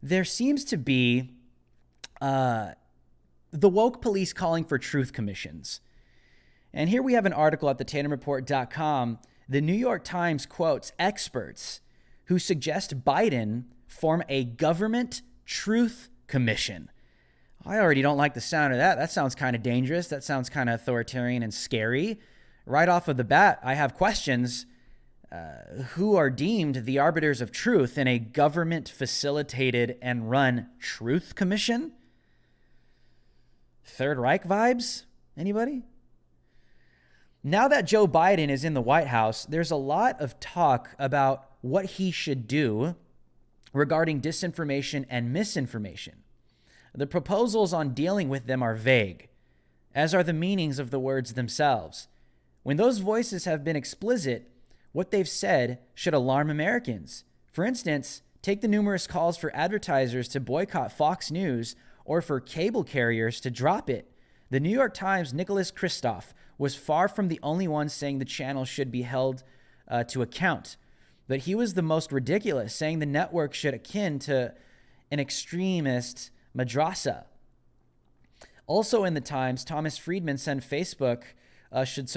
there seems to be the woke police calling for truth commissions. And here we have an article at the TatumReport.com. The New York Times quotes experts who suggest Biden form a government truth commission. I already don't like the sound of that. That sounds kind of dangerous. That sounds kind of authoritarian and scary. Right off of the bat, I have questions. Who are deemed the arbiters of truth in a government-facilitated and run truth commission? Third Reich vibes? Anybody? Now that Joe Biden is in the White House, there's a lot of talk about what he should do regarding disinformation and misinformation. The proposals on dealing with them are vague, as are the meanings of the words themselves. When those voices have been explicit, what they've said should alarm Americans. For instance, take the numerous calls for advertisers to boycott Fox News or for cable carriers to drop it. The New York Times' Nicholas Kristof was far from the only one saying the channel should be held to account. But he was the most ridiculous, saying the network should akin to an extremist madrasa. Also in the Times, Thomas Friedman said Facebook should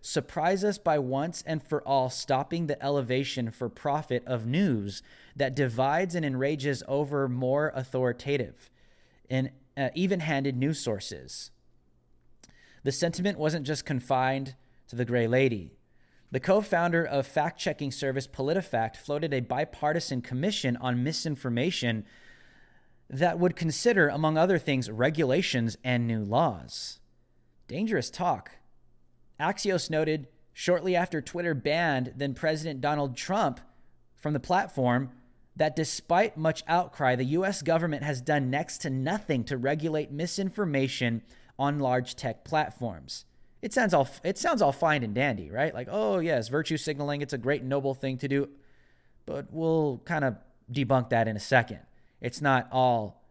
surprise us by once and for all stopping the elevation for profit of news that divides and enrages over more authoritative and even-handed news sources. The sentiment wasn't just confined to the Gray Lady. The co-founder of fact-checking service PolitiFact floated a bipartisan commission on misinformation that would consider, among other things, regulations and new laws. Dangerous talk. Axios noted shortly after Twitter banned then President Donald Trump from the platform that despite much outcry, the U.S. government has done next to nothing to regulate misinformation on large tech platforms. It sounds all fine and dandy, right? Like, oh yes, virtue signaling, it's a great noble thing to do. But we'll kind of debunk that in a second. It's not all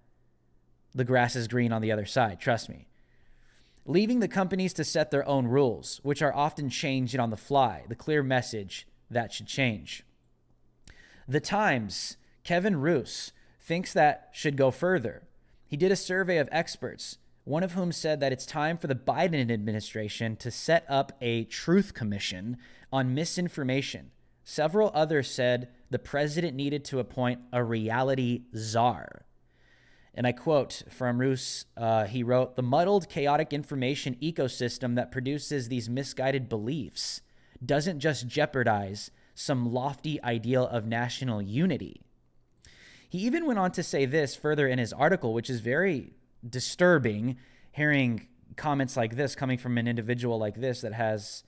the grass is green on the other side, trust me. Leaving the companies to set their own rules, which are often changed on the fly. The clear message that should change. The Times, Kevin Roose, thinks that should go further. He did a survey of experts, one of whom said that it's time for the Biden administration to set up a truth commission on misinformation. Several others said the president needed to appoint a reality czar. And I quote from Roose, he wrote, "The muddled, chaotic information ecosystem that produces these misguided beliefs doesn't just jeopardize some lofty ideal of national unity." He even went on to say this further in his article, which is very disturbing, hearing comments like this coming from an individual like this that has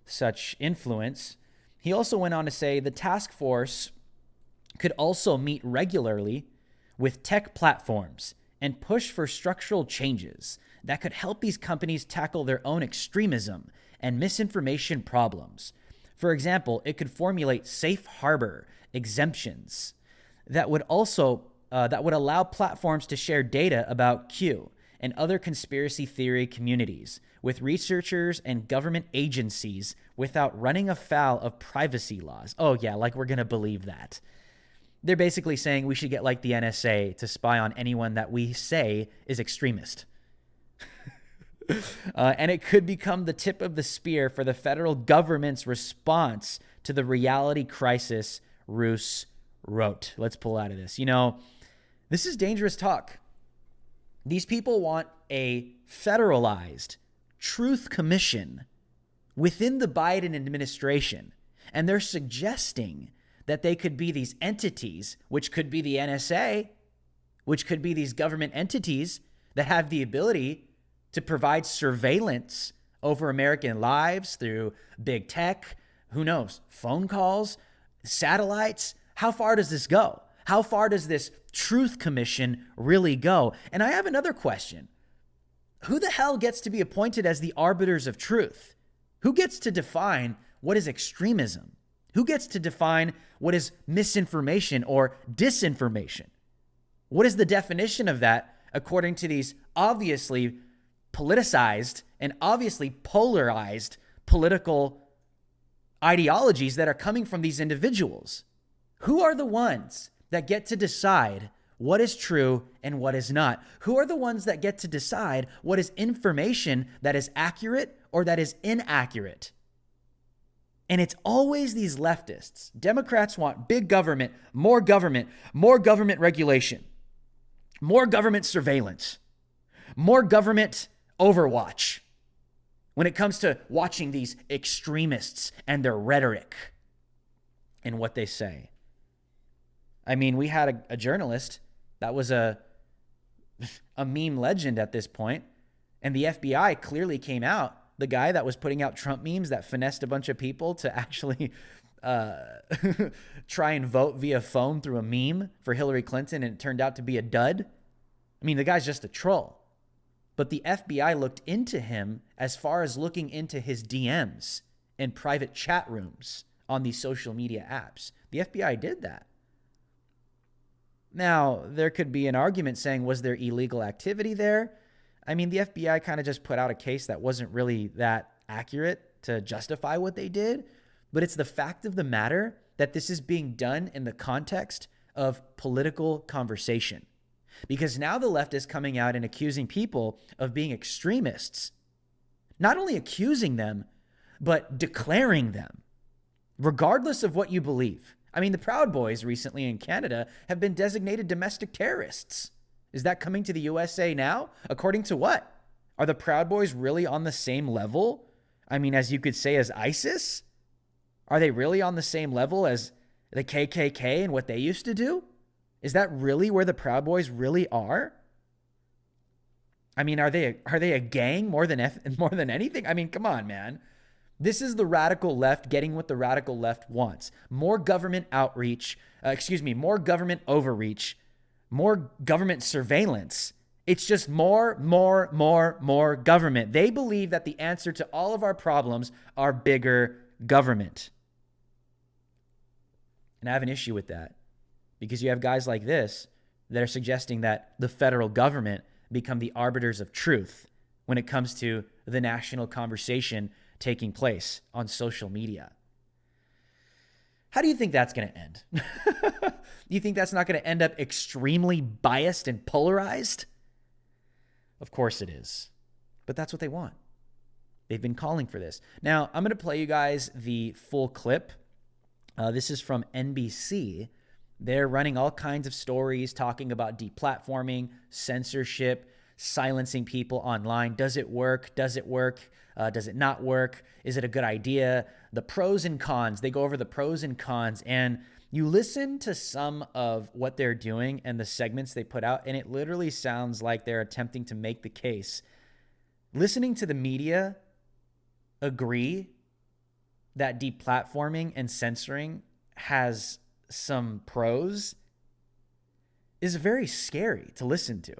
such influence. He also went on to say the task force could also meet regularly with tech platforms and push for structural changes that could help these companies tackle their own extremism and misinformation problems. For example, it could formulate safe harbor exemptions that would allow platforms to share data about Q and other conspiracy theory communities with researchers and government agencies without running afoul of privacy laws. Oh yeah, like we're going to believe that. They're basically saying we should get like the NSA to spy on anyone that we say is extremist. And it could become the tip of the spear for the federal government's response to the reality crisis, Roose wrote. Let's pull out of this. You know, this is dangerous talk. These people want a federalized truth commission within the Biden administration, and they're suggesting that they could be these entities, which could be the NSA, which could be these government entities that have the ability to provide surveillance over American lives through big tech, who knows, phone calls, satellites. How far does this go? How far does this truth commission really go? And I have another question. Who the hell gets to be appointed as the arbiters of truth? Who gets to define what is extremism? Who gets to define what is misinformation or disinformation? What is the definition of that according to these obviously politicized and obviously polarized political ideologies that are coming from these individuals? Who are the ones that get to decide what is true and what is not? Who are the ones that get to decide what is information that is accurate or that is inaccurate? And it's always these leftists. Democrats want big government, more government regulation, more government surveillance, more government overwatch when it comes to watching these extremists and their rhetoric and what they say. I mean, we had a journalist that was a meme legend at this point, and the FBI clearly came out. The guy that was putting out Trump memes that finessed a bunch of people to actually try and vote via phone through a meme for Hillary Clinton, and it turned out to be a dud. I mean, the guy's just a troll. But the FBI looked into him as far as looking into his DMs and private chat rooms on these social media apps. The FBI did that. Now, there could be an argument saying, was there illegal activity there? I mean, the FBI kind of just put out a case that wasn't really that accurate to justify what they did, but it's the fact of the matter that this is being done in the context of political conversation. Because now the left is coming out and accusing people of being extremists. Not only accusing them, but declaring them, regardless of what you believe. I mean, the Proud Boys recently in Canada have been designated domestic terrorists. Is that coming to the USA now? According to what? Are the Proud Boys really on the same level? I mean, as you could say, as ISIS? Are they really on the same level as the KKK and what they used to do? Is that really where the Proud Boys really are? I mean, are they a gang more than anything? I mean, come on, man. This is the radical left getting what the radical left wants. More government outreach, more government overreach, more government surveillance. It's just more government. They believe that the answer to all of our problems are bigger government. And I have an issue with that because you have guys like this that are suggesting that the federal government become the arbiters of truth when it comes to the national conversation taking place on social media. How do you think that's going to end? You think that's not going to end up extremely biased and polarized? Of course it is. But that's what they want. They've been calling for this. Now, I'm going to play you guys the full clip. This is from NBC. They're running all kinds of stories talking about deplatforming, censorship, silencing people online. Does it work? Does it work? Does it not work? Is it a good idea? The pros and cons. They go over the pros and cons, and you listen to some of what they're doing and the segments they put out, and it literally sounds like they're attempting to make the case. Listening to the media agree that deplatforming and censoring has some pros is very scary to listen to,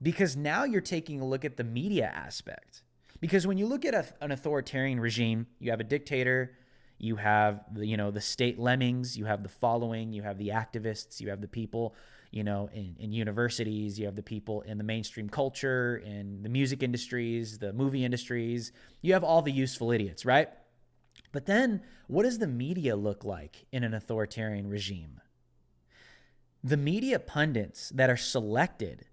because now you're taking a look at the media aspect. Because when you look at an authoritarian regime, you have a dictator, you have the state lemmings, you have the following, you have the activists, you have the people, in universities, you have the people in the mainstream culture, in the music industries, the movie industries, you have all the useful idiots, right? But then what does the media look like in an authoritarian regime? The media pundits that are selected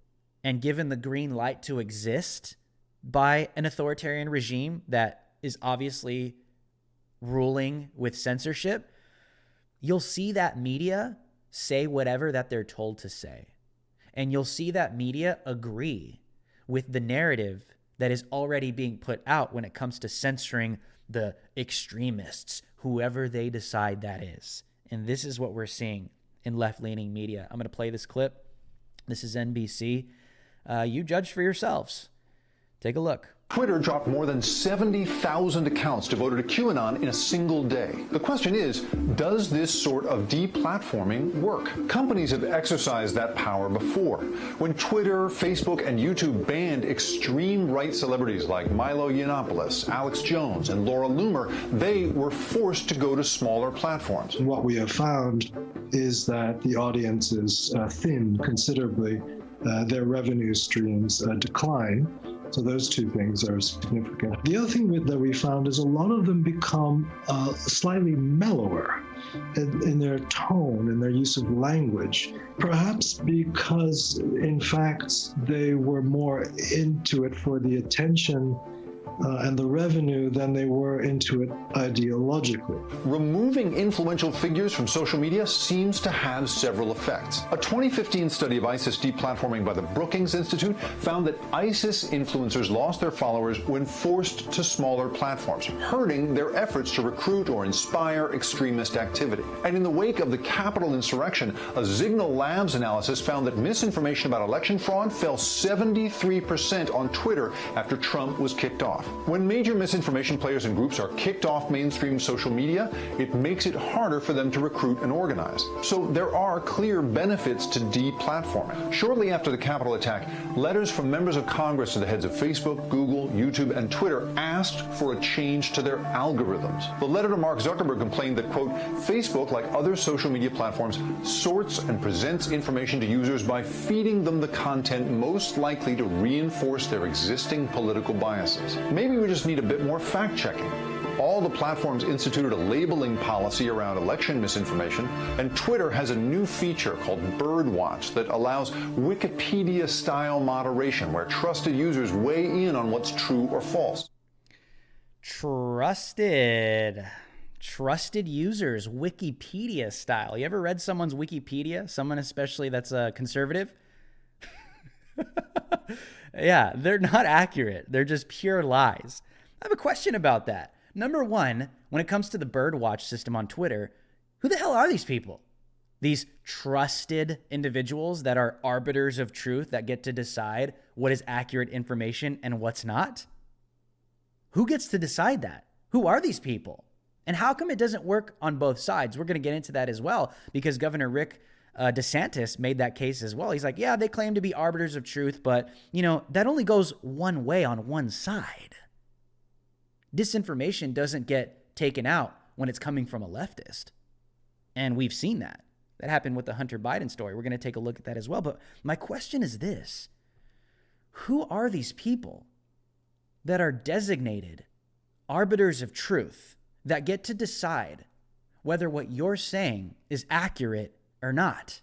and given the green light to exist by an authoritarian regime that is obviously ruling with censorship, you'll see that media say whatever that they're told to say. And you'll see that media agree with the narrative that is already being put out when it comes to censoring the extremists, whoever they decide that is. And this is what we're seeing in left-leaning media. I'm going to play this clip. This is NBC. You judge for yourselves. Take a look. Twitter dropped more than 70,000 accounts devoted to QAnon in a single day. The question is, does this sort of deplatforming work? Companies have exercised that power before. When Twitter, Facebook, and YouTube banned extreme right celebrities like Milo Yiannopoulos, Alex Jones, and Laura Loomer, they were forced to go to smaller platforms. What we have found is that the audience is thinned considerably. Their revenue streams decline. So those two things are significant. The other thing that we found is a lot of them become slightly mellower. in their tone, in their use of language, perhaps because, in fact, they were more into it for the attention and the revenue than they were into it ideologically. Removing influential figures from social media seems to have several effects. A 2015 study of ISIS deplatforming by the Brookings Institute found that ISIS influencers lost their followers when forced to smaller platforms, hurting their efforts to recruit or inspire extremist activity. And in the wake of the Capitol insurrection, a Signal Labs analysis found that misinformation about election fraud fell 73% on Twitter after Trump was kicked off. When major misinformation players and groups are kicked off mainstream social media, it makes it harder for them to recruit and organize. So there are clear benefits to deplatforming. Shortly after the Capitol attack, letters from members of Congress to the heads of Facebook, Google, YouTube, and Twitter asked for a change to their algorithms. The letter to Mark Zuckerberg complained that, quote, Facebook, like other social media platforms, sorts and presents information to users by feeding them the content most likely to reinforce their existing political biases. Maybe we just need a bit more fact-checking. All the platforms instituted a labeling policy around election misinformation, and Twitter has a new feature called Birdwatch that allows Wikipedia-style moderation, where trusted users weigh in on what's true or false. Trusted users, Wikipedia style. You ever read someone's Wikipedia? Someone especially that's a conservative? Yeah, they're not accurate. They're just pure lies. I have a question about that. Number one, when it comes to the Birdwatch system on Twitter, who the hell are these people? These trusted individuals that are arbiters of truth that get to decide what is accurate information and what's not? Who gets to decide that? Who are these people? And how come it doesn't work on both sides? We're going to get into that as well, because Governor Rick DeSantis made that case as well. He's like, yeah, they claim to be arbiters of truth, but, you know, that only goes one way on one side. Disinformation doesn't get taken out when it's coming from a leftist. And we've seen that. That happened with the Hunter Biden story. We're going to take a look at that as well. But my question is this: who are these people that are designated arbiters of truth that get to decide whether what you're saying is accurate or not?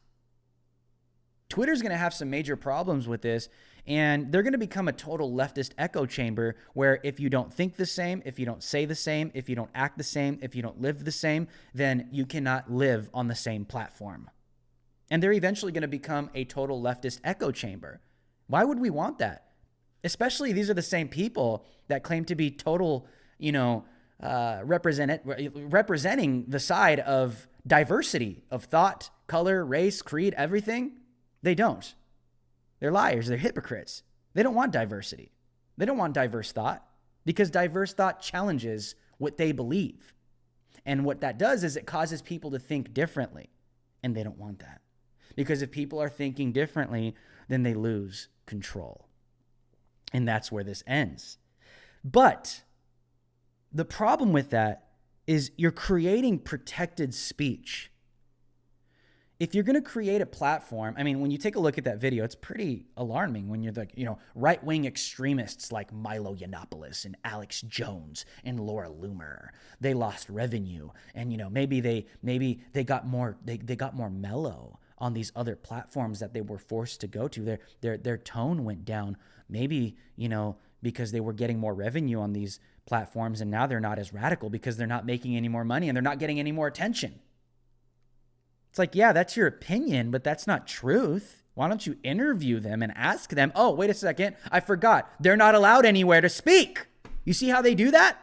Twitter's going to have some major problems with this, and they're going to become a total leftist echo chamber where if you don't think the same, if you don't say the same, if you don't act the same, if you don't live the same, then you cannot live on the same platform. And they're eventually going to become a total leftist echo chamber. Why would we want that? Especially these are the same people that claim to be total, representing the side of diversity of thought, color, race, creed, everything. They don't. They're liars. They're hypocrites. They don't want diversity. They don't want diverse thought, because diverse thought challenges what they believe. And what that does is it causes people to think differently. And they don't want that, because if people are thinking differently, then they lose control. And that's where this ends. But the problem with that is you're creating protected speech. If you're going to create a platform, I mean, when you take a look at that video, it's pretty alarming when you're like, right-wing extremists like Milo Yiannopoulos and Alex Jones and Laura Loomer, they lost revenue, and maybe they got more mellow on these other platforms that they were forced to go to. Their tone went down, maybe because they were getting more revenue on these platforms, and now they're not as radical because they're not making any more money and they're not getting any more attention. It's like, yeah, that's your opinion, but that's not truth. Why don't you interview them and ask them, oh, wait a second, I forgot. They're not allowed anywhere to speak. You see how they do that?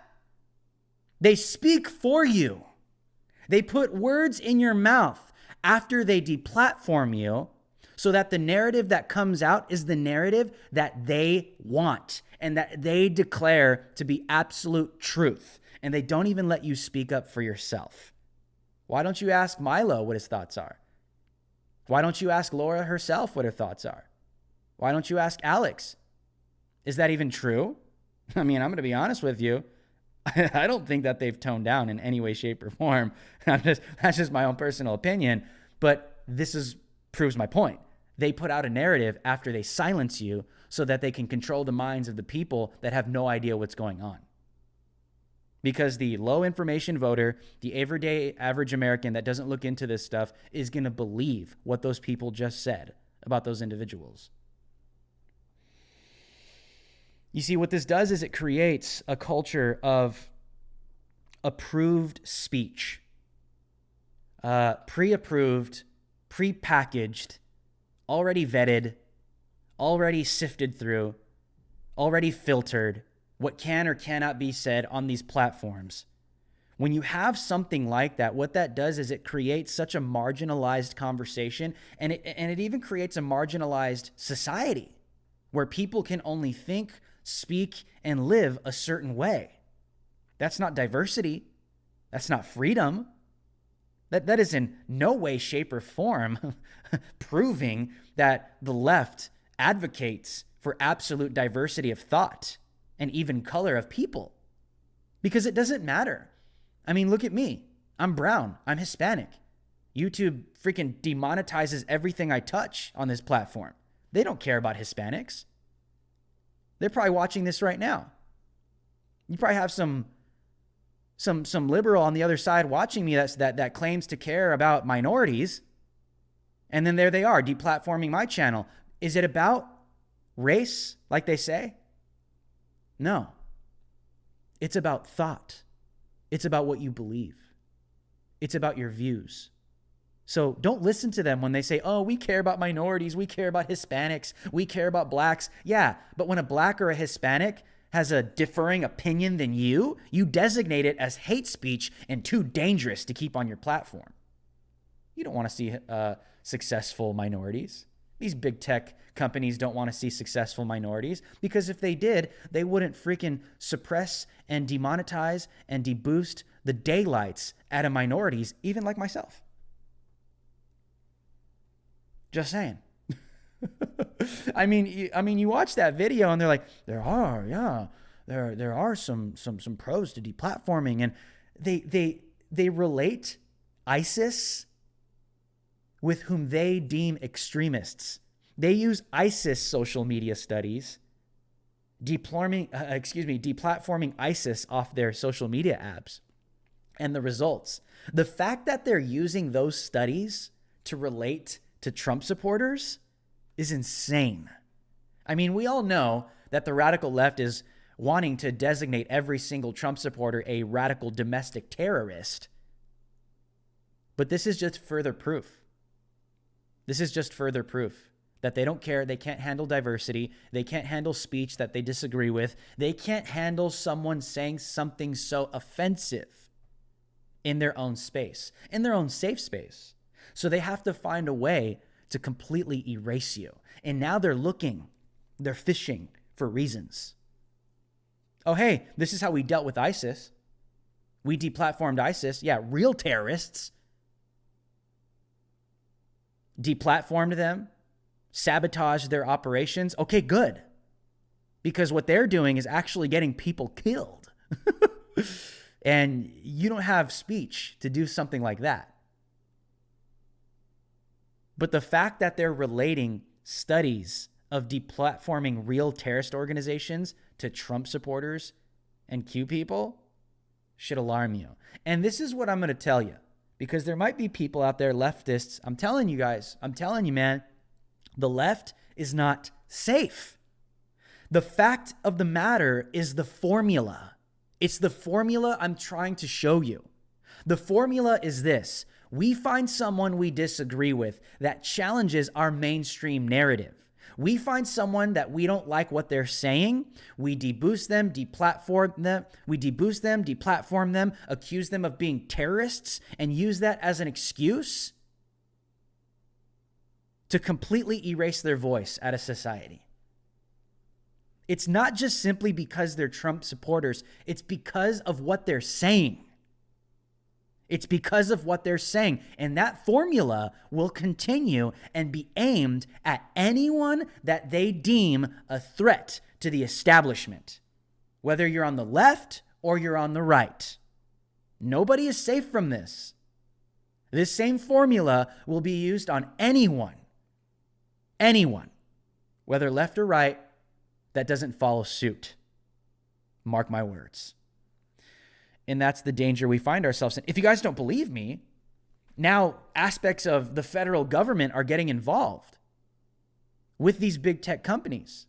They speak for you. They put words in your mouth after they deplatform you so that the narrative that comes out is the narrative that they want and that they declare to be absolute truth. And they don't even let you speak up for yourself. Why don't you ask Milo what his thoughts are? Why don't you ask Laura herself what her thoughts are? Why don't you ask Alex? Is that even true? I mean, I'm going to be honest with you. I don't think that they've toned down in any way, shape, or form. That's just my own personal opinion. But this proves my point. They put out a narrative after they silence you so that they can control the minds of the people that have no idea what's going on. Because the low information voter, the everyday average American that doesn't look into this stuff, is going to believe what those people just said about those individuals. You see, what this does is it creates a culture of approved speech, pre-approved, pre-packaged, already vetted, already sifted through, already filtered, what can or cannot be said on these platforms. When you have something like that, what that does is it creates such a marginalized conversation, and it even creates a marginalized society where people can only think, speak, and live a certain way. That's not diversity. That's not freedom. That is in no way, shape, or form proving that the left advocates for absolute diversity of thought and even color of people, because it doesn't matter. I mean, look at me. I'm brown. I'm Hispanic. YouTube freaking demonetizes everything I touch on this platform. They don't care about Hispanics. They're probably watching this right now. You probably have some liberal on the other side watching me that claims to care about minorities. And then there they are, deplatforming my channel. Is it about race, like they say? No. It's about thought. It's about what you believe. It's about your views. So don't listen to them when they say, oh, we care about minorities, we care about Hispanics, we care about blacks. Yeah, but when a black or a Hispanic has a differing opinion than you designate it as hate speech and too dangerous to keep on your platform. You don't want to see successful minorities. These big tech companies don't want to see successful minorities, because if they did, they wouldn't freaking suppress and demonetize and deboost the daylights out of minorities, even like myself. Just saying. I mean, you watch that video and they're like, there are some pros to deplatforming, and they relate ISIS with whom they deem extremists. They use ISIS social media studies, deplatforming ISIS off their social media apps, and the results. The fact that they're using those studies to relate to Trump supporters is insane. I mean, we all know that the radical left is wanting to designate every single Trump supporter a radical domestic terrorist. But this is just further proof. This is just further proof that they don't care. They can't handle diversity. They can't handle speech that they disagree with. They can't handle someone saying something so offensive in their own space, in their own safe space. So they have to find a way to completely erase you. And now they're fishing for reasons. Oh, hey, this is how we dealt with ISIS. We deplatformed ISIS. Yeah, real terrorists. Deplatformed them, sabotaged their operations. Okay, good. Because what they're doing is actually getting people killed. And you don't have speech to do something like that. But the fact that they're relating studies of deplatforming real terrorist organizations to Trump supporters and Q people should alarm you. And this is what I'm going to tell you, because there might be people out there, leftists. I'm telling you guys, man, the left is not safe. The fact of the matter is the formula. It's the formula I'm trying to show you. The formula is this. We find someone we disagree with that challenges our mainstream narrative. We find someone that we don't like what they're saying. We deboost them, deplatform them. We deboost them, deplatform them, accuse them of being terrorists, and use that as an excuse to completely erase their voice out of society. It's not just simply because they're Trump supporters. It's because of what they're saying. It's because of what they're saying. And that formula will continue and be aimed at anyone that they deem a threat to the establishment, whether you're on the left or you're on the right. Nobody is safe from this. This same formula will be used on anyone, whether left or right, that doesn't follow suit. Mark my words. And that's the danger we find ourselves in. If you guys don't believe me, now aspects of the federal government are getting involved with these big tech companies.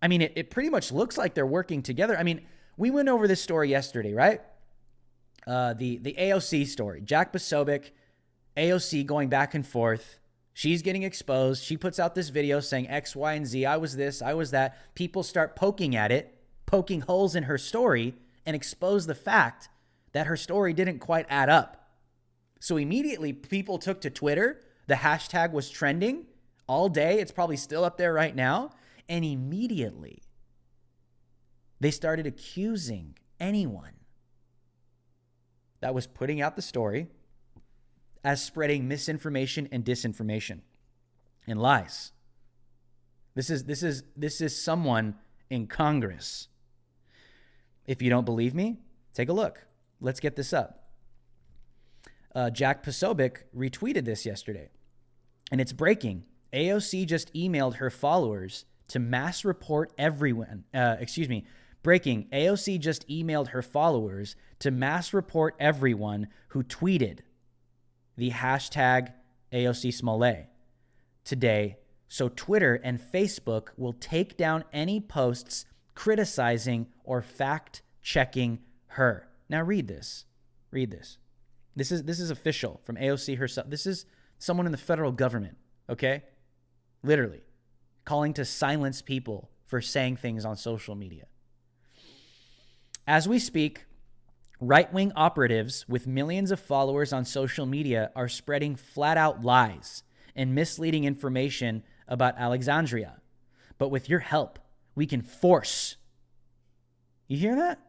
I mean, it pretty much looks like they're working together. I mean, we went over this story yesterday, right? The AOC story. Jack Posobiec, AOC going back and forth. She's getting exposed. She puts out this video saying X, Y, and Z. I was this, I was that. People start poking at it, poking holes in her story, and expose the fact that her story didn't quite add up. So immediately people took to Twitter. The hashtag was trending all day. It's probably still up there right now. And immediately they started accusing anyone that was putting out the story as spreading misinformation and disinformation and lies. This is someone in Congress. If you don't believe me, take a look. Let's get this up. Jack Posobiec retweeted this yesterday, and it's breaking. AOC just emailed her followers to mass report everyone. Breaking. AOC just emailed her followers to mass report everyone who tweeted the hashtag AOC Smollett today, so Twitter and Facebook will take down any posts criticizing or fact-checking her. Now read this. Read this. This is official from AOC herself. This is someone in the federal government, okay? Literally calling to silence people for saying things on social media. As we speak, right-wing operatives with millions of followers on social media are spreading flat-out lies and misleading information about Alexandria. But with your help, we can force. You hear that?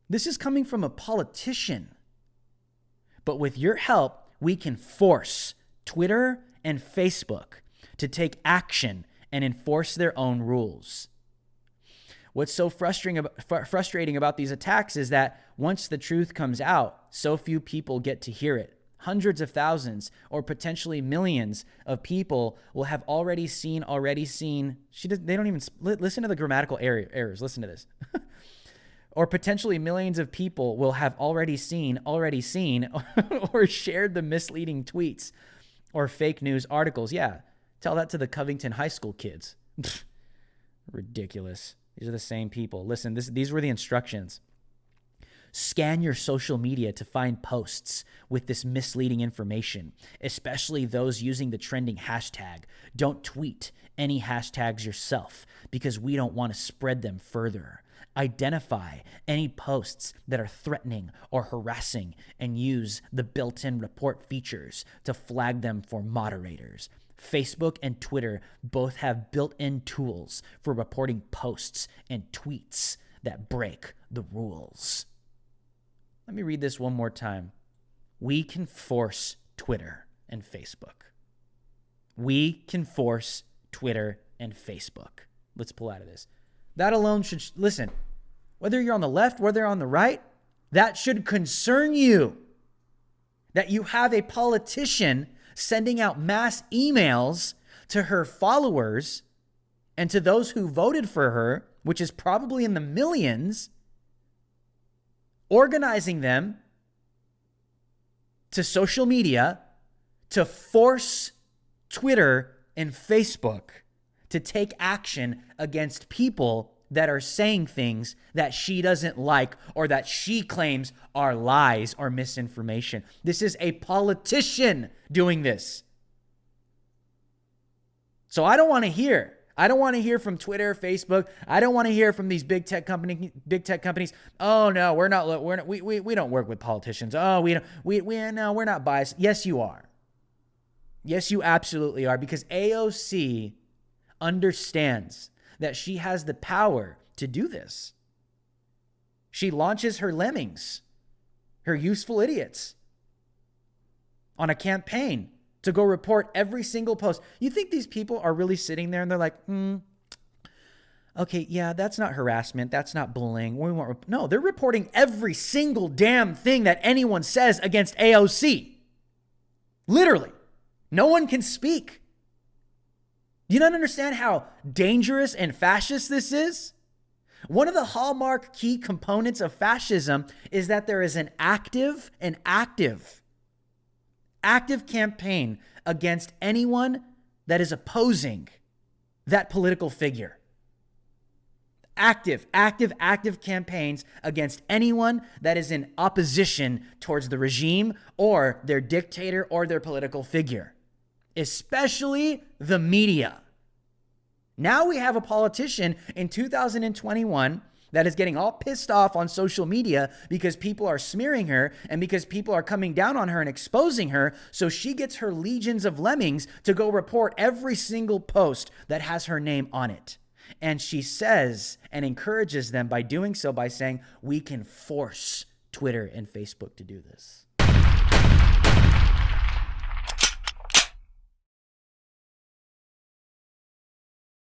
This is coming from a politician. But with your help, we can force Twitter and Facebook to take action and enforce their own rules. What's so frustrating about these attacks is that once the truth comes out, so few people get to hear it. Hundreds of thousands or potentially millions of people will have already seen. They don't even listen to the grammatical errors. Listen to this. Or potentially millions of people will have already seen or shared the misleading tweets or fake news articles. Yeah, tell that to the Covington High School kids. Ridiculous. These are the same people. Listen, these were the instructions. Scan your social media to find posts with this misleading information, especially those using the trending hashtag. Don't tweet any hashtags yourself because we don't want to spread them further. Identify any posts that are threatening or harassing and use the built-in report features to flag them for moderators. Facebook and Twitter both have built-in tools for reporting posts and tweets that break the rules. Let me read this one more time. We can force Twitter and Facebook. We can force Twitter and Facebook. Let's pull out of this. That alone should, listen, whether you're on the left, whether you're on the right, that should concern you. That you have a politician sending out mass emails to her followers and to those who voted for her, which is probably in the millions, organizing them to social media to force Twitter and Facebook to take action against people that are saying things that she doesn't like or that she claims are lies or misinformation. This is a politician doing this. So I don't want to hear. I don't want to hear from Twitter, Facebook. I don't want to hear from these big tech companies. Oh no, we don't work with politicians. Oh, we're not biased. Yes, you are. Yes, you absolutely are, because AOC understands that she has the power to do this. She launches her lemmings, her useful idiots, on a campaign to go report every single post. You think these people are really sitting there and they're like, okay, yeah, that's not harassment. That's not bullying. No, they're reporting every single damn thing that anyone says against AOC. Literally. No one can speak. Do you not understand how dangerous and fascist this is? One of the hallmark key components of fascism is that there is an active campaign against anyone that is opposing that political figure. Active campaigns against anyone that is in opposition towards the regime or their dictator or their political figure, especially the media. Now we have a politician in 2021 that is getting all pissed off on social media because people are smearing her and because people are coming down on her and exposing her. So she gets her legions of lemmings to go report every single post that has her name on it. And she says and encourages them by doing so by saying, we can force Twitter and Facebook to do this.